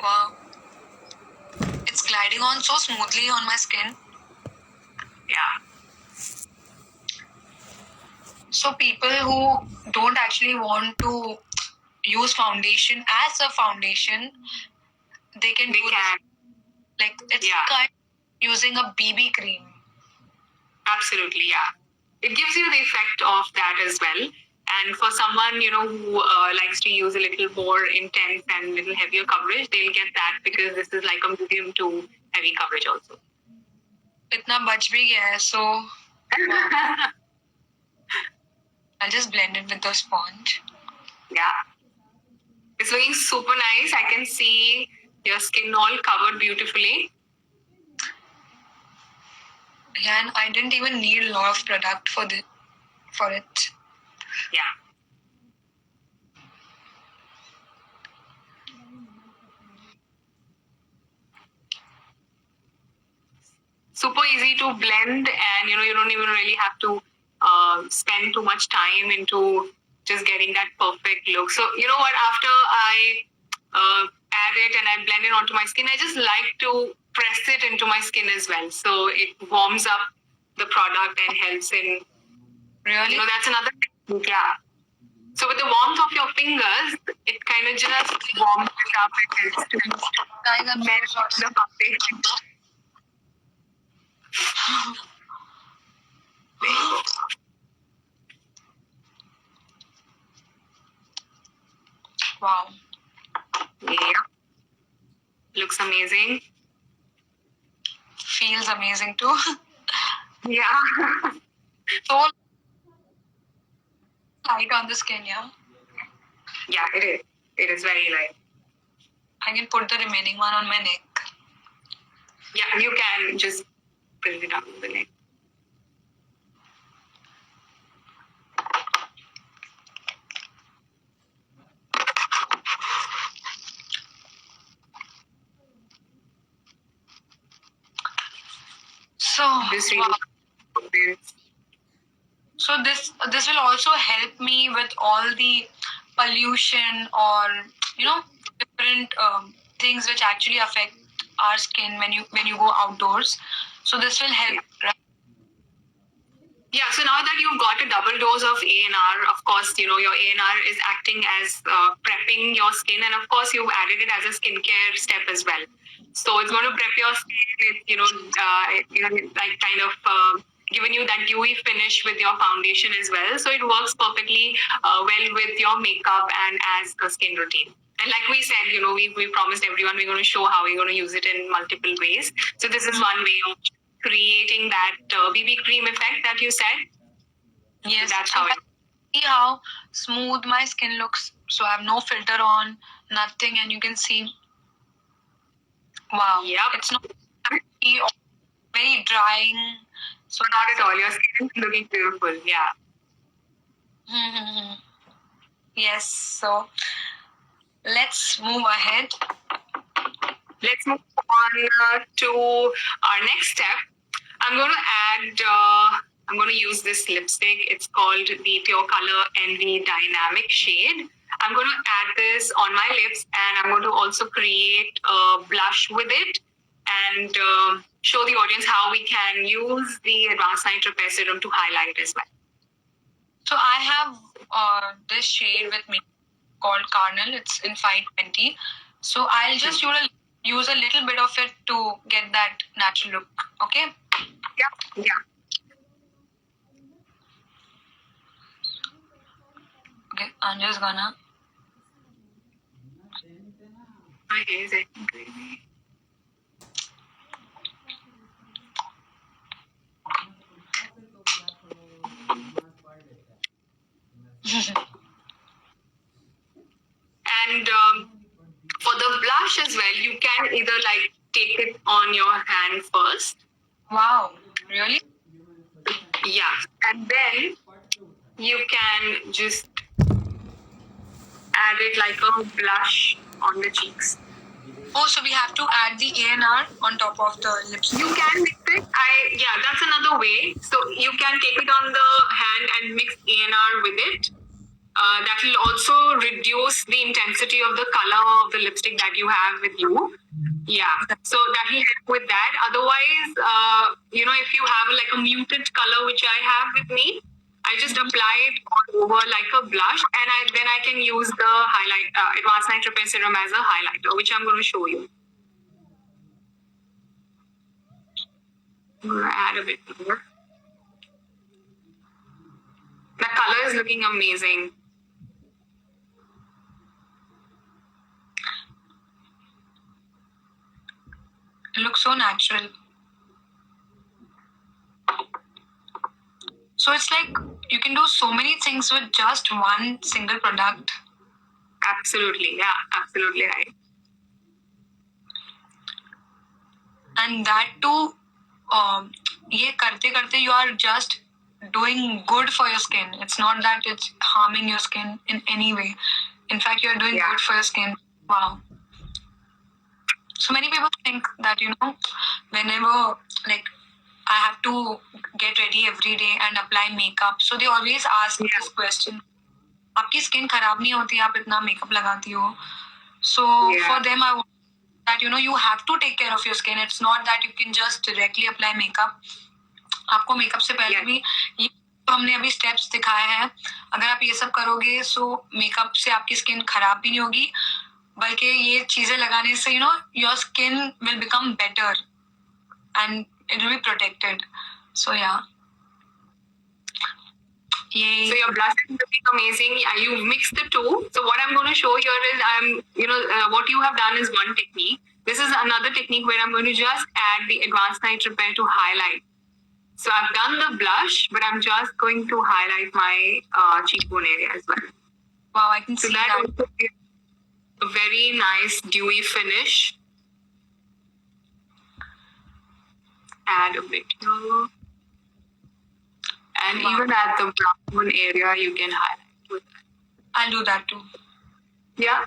Wow. It's gliding on so smoothly on my skin. Yeah. So people who don't actually want to use foundation as a foundation, they can do this. Like it's kind of using a BB cream. Absolutely, yeah. It gives you the effect of that as well. And for someone, who likes to use a little more intense and little heavier coverage, they'll get that because this is like a medium to heavy coverage also. इतना बच भी गया है, so I'll just blend it with the sponge. Yeah. It's looking super nice. I can see your skin all covered beautifully. Yeah, and I didn't even need a lot of product for it. Yeah. Super easy to blend, and you don't even really have to spend too much time into just getting that perfect look. So you know what? After I add it and I blend it onto my skin, I just like to press it into my skin as well, so it warms up the product and helps in. Really? That's another technique, yeah. So with the warmth of your fingers, it kind of just warms it up and helps to Guys, I'm melt so the foundation. Wow. Yeah. Looks amazing. Feels amazing too. Yeah. So light on the skin, yeah? Yeah, it is. It is very light. I can put the remaining one on my neck. Yeah, you can just put it on the neck. So This wow. really So this will also help me with all the pollution or different things which actually affect our skin when you go outdoors. So this will help. Right? Yeah, so now that you've got a double dose of ANR, of course, your ANR is acting as prepping your skin, and of course, you've added it as a skincare step as well. So it's going to prep your skin, like kind of giving you that dewy finish with your foundation as well. So it works perfectly well with your makeup and as a skin routine. And like we said, we promised everyone we're going to show how we're going to use it in multiple ways. So this is one way of creating that BB cream effect that you said. Yes, so that's how it. See how smooth my skin looks. So I have no filter on, nothing, and you can see. Wow. Yep. It's not very drying. So not at all. Your skin is looking beautiful. Yeah. Mm-hmm. Yes. So let's move ahead. Let's move on to our next step. I'm going to add. I'm going to use this lipstick. It's called the Pure Color Envy Dynamic Shade. I'm going to add this on my lips, and I'm going to also create a blush with it, and show the audience how we can use the Advanced Night Repair Serum to highlight as well. So I have this shade with me called Carnal. It's in 520. So I'll just use a little bit of it to get that natural look. Okay? Yeah. Okay, I'm just gonna. My hair is acting crazy. And for the blush as well, you can either like take it on your hand first. Wow, really? Yeah, and then you can just add it like a blush on the cheeks. Oh, so we have to add the ANR on top of the lipstick. You can mix it. That's another way. So you can take it on the hand and mix ANR with it. that will also reduce the intensity of the color of the lipstick that you have with you. Yeah, so that will help with that. Otherwise, if you have like a muted color, which I have with me, I just apply it all over like a blush, and then I can use the highlight Advanced Night Repair Serum as a highlighter, which I'm going to show you. I'm going to add a bit more. The color is looking amazing. It looks so natural. So it's like you can do so many things with just one single product. Absolutely, yeah, absolutely right. And that too, ये करते करते you are just doing good for your skin. It's not that it's harming your skin in any way. In fact, you're doing good for your skin. Wow. So many people think that, whenever like I have to get ready every day and apply makeup. So they always ask this question. आपकी skin खराब नहीं होती आप इतना makeup लगाती हो? So for them I want that you have to take care of your skin. It's not that you can just directly apply makeup. आपको makeup से पहले भी ये तो हमने अभी steps दिखाए हैं. अगर आप ये सब करोगे so makeup से आपकी skin खराब भी नहीं होगी बल्कि ये चीजें लगाने से your skin will become better and it will be protected. So yeah. Yay. So your blush is looking amazing. Yeah, you mix the two. So what I'm going to show here is what you have done is one technique. This is another technique where I'm going to just add the Advanced Night Repair to highlight. So I've done the blush, but I'm just going to highlight my cheekbone area as well. Wow, I can see that. Also gives a very nice dewy finish. Add a bit here. And even at the brown area, you can highlight with that. I'll do that too. Yeah.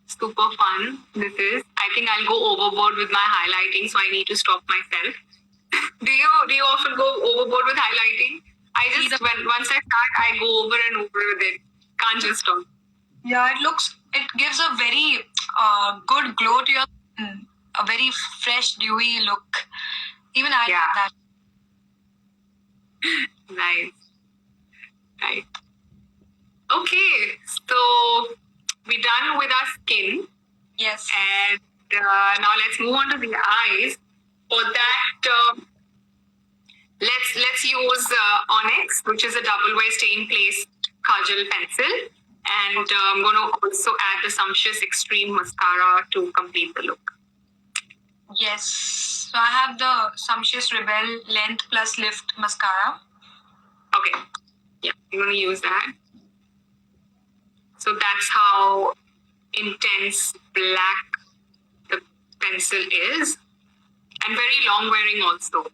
Super fun. This is. I think I'll go overboard with my highlighting, so I need to stop myself. Do you often go overboard with highlighting? I just once I start, I go over and over with it. Can't just stop. Yeah, it gives a very good glow to your skin. A very fresh, dewy look. Even I like that. Nice. Right. Okay, so we're done with our skin. Yes. And now let's move on to the eyes. For that, let's use Onyx, which is a double wear stay in place kajal pencil. And I'm going to also add the Sumptuous Extreme Mascara to complete the look. Yes. So I have the Sumptuous Rebel Length Plus Lift Mascara. Okay. Yeah, I'm going to use that. So that's how intense black the pencil is. And very long wearing also.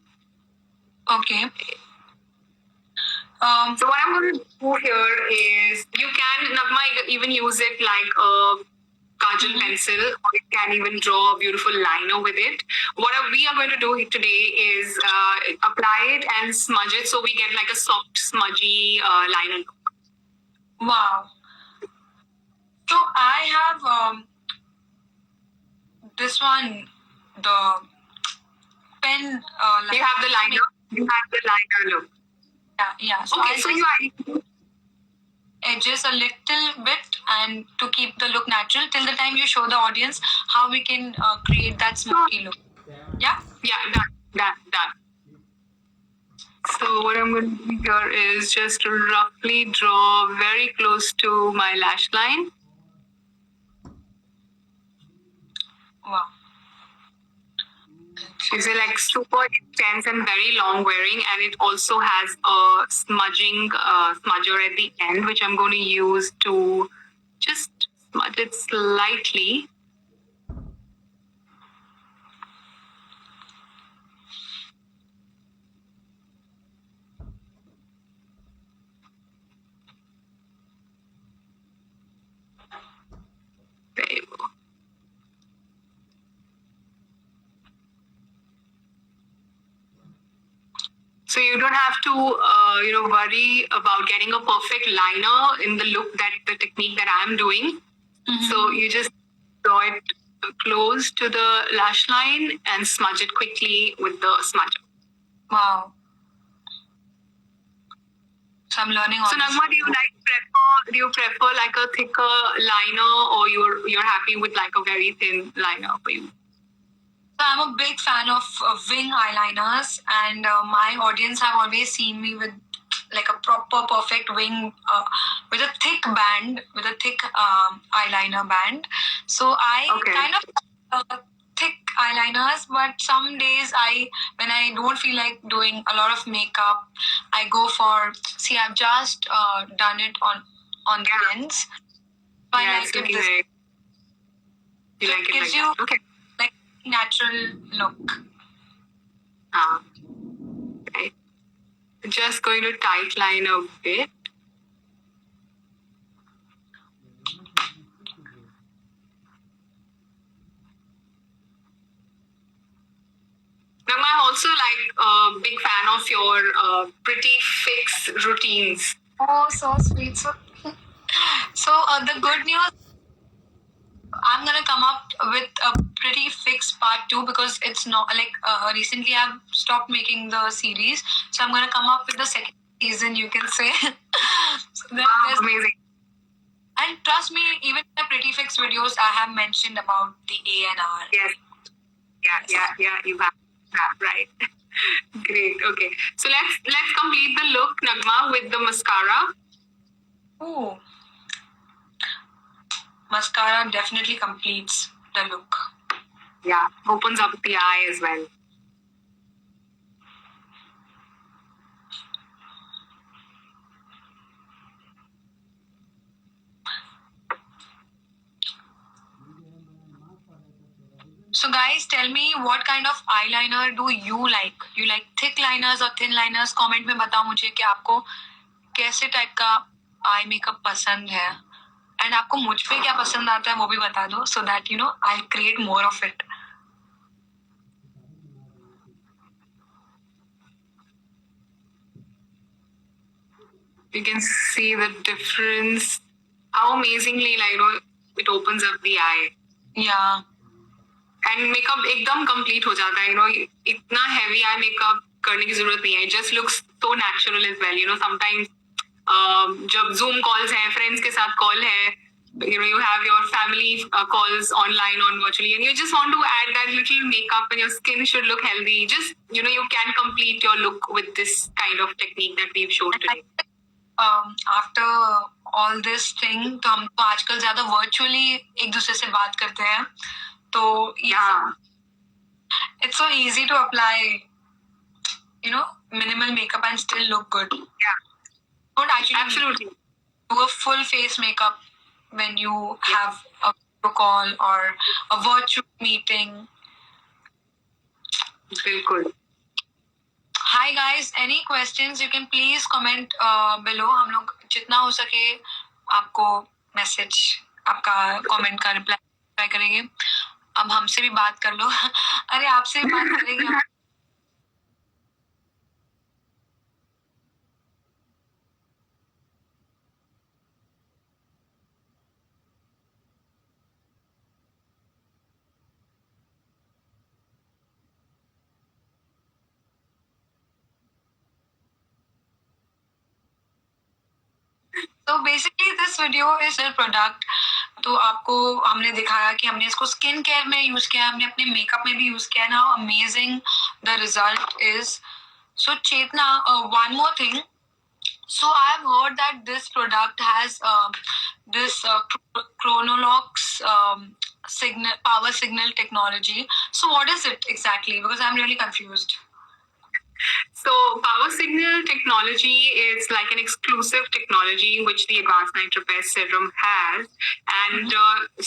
Okay. So what I'm going to do here is, you can, Nagma, even use it like a kajal pencil, or you can even draw a beautiful liner with it. What we are going to do today is apply it and smudge it, so we get like a soft, smudgy liner look. Wow. So I have this one, the pen. You have the liner. You have the liner look. Yeah. So okay, so you are edges a little bit and to keep the look natural till the time you show the audience how we can create that smoky look. Yeah? Yeah, done. So what I'm going to do here is just roughly draw very close to my lash line. Wow. It's like super intense and very long wearing, and it also has a smudging smudger at the end, which I'm going to use to just smudge it slightly. There you go. So you don't have to worry about getting a perfect liner in the look, that the technique that I'm doing. So you just draw it close to the lash line and smudge it quickly with the smudger. Wow. So I'm learning all So this. Nagma, do you prefer like a thicker liner, or you're happy with like a very thin liner for you? So I'm a big fan of wing eyeliners, and my audience have always seen me with like a proper perfect wing with a thick band, with a thick eyeliner band. So I kind of thick eyeliners, but some days when I don't feel like doing a lot of makeup, I go for, see, I've just done it on the lens. I like it this. You So like it gives like you that. Okay. like natural look. Right. Just going to tight line a bit. Now, I'm also like a big fan of your pretty fix routines. Oh, so sweet. So the good news, I'm gonna come up with a pretty fixed part 2, because it's not like recently I've stopped making the series, so I'm gonna come up with the second season, you can say. So there's Amazing. And trust me, even in the pretty fix videos, I have mentioned about the A&R. Yes. Yeah. You have that right. Great. Okay. So let's complete the look, Nagma, with the mascara. Ooh. Mascara definitely completes the look. Yeah, opens up the eye as well. So guys, tell me what kind of eyeliner do you like? You like thick liners or thin liners? Comment में बताओ मुझे कि आपको कैसे type का eye makeup पसंद है, and आपको मुझ पे क्या पसंद आता है वो भी बता दो, so that you know I'll create more of it. You can see the difference. How amazingly, it opens up the eye. Yeah. And makeup एकदम complete हो जाता है. इतना heavy eye makeup करने की जरूरत नहीं है. It just looks so natural as well. Sometimes जब Zoom calls है, friends के साथ call है, you have your family calls online on virtually, and you just want to add that little makeup, and your skin should look healthy. Just you can complete your look with this kind of technique that we've shown today. After all this thing, तो हम तो आजकल ज़्यादा virtually एक दूसरे से बात करते हैं, तो it's so easy to apply, minimal makeup and still look good. Yeah. Don't actually do a full face makeup when you have a video call or a virtual meeting. बिल्कुल. Hi guys, any questions you can please comment below. हम लोग जितना हो सके आपको message, आपका comment का reply करेंगे. अब हमसे भी बात कर लो. अरे आपसे भी बात करेंगे. तो basically this video is a product. तो आपको हमने दिखाया कि हमने इसको स्किन केयर में यूज किया, हमने अपने मेकअप में भी यूज किया. Now amazing the result is. So Chetna, one more thing. So I have heard that this product has this Chronolox power signal technology. So what is it exactly? Because I'm really confused. So power signal technology is like an exclusive technology which the Advanced Night Repair Serum has, and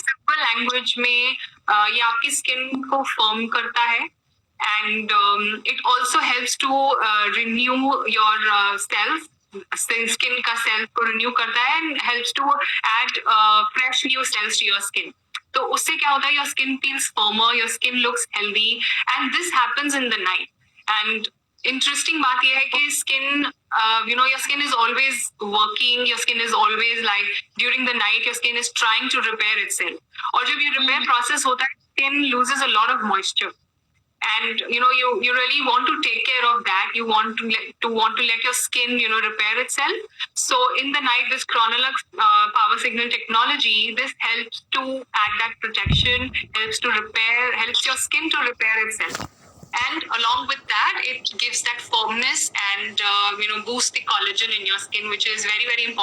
simple language में ये आपकी skin को firm करता है, and it also helps to renew your cells. Skin का cells को renew करता है and helps to add fresh new cells to your skin. तो उससे क्या होता है? Your skin feels firmer, your skin looks healthy, and this happens in the night. And interesting बात यह है कि skin your skin is always working, your skin is always like during the night your skin is trying to repair itself. और जब ये repair process होता है, skin loses a lot of moisture. And you really want to take care of that. You want to let your skin repair itself. So in the night, this Chronolux power signal technology, this helps to add that protection, helps your skin to repair itself. And along with that, it gives that firmness and boosts the collagen in your skin, which is very, very important.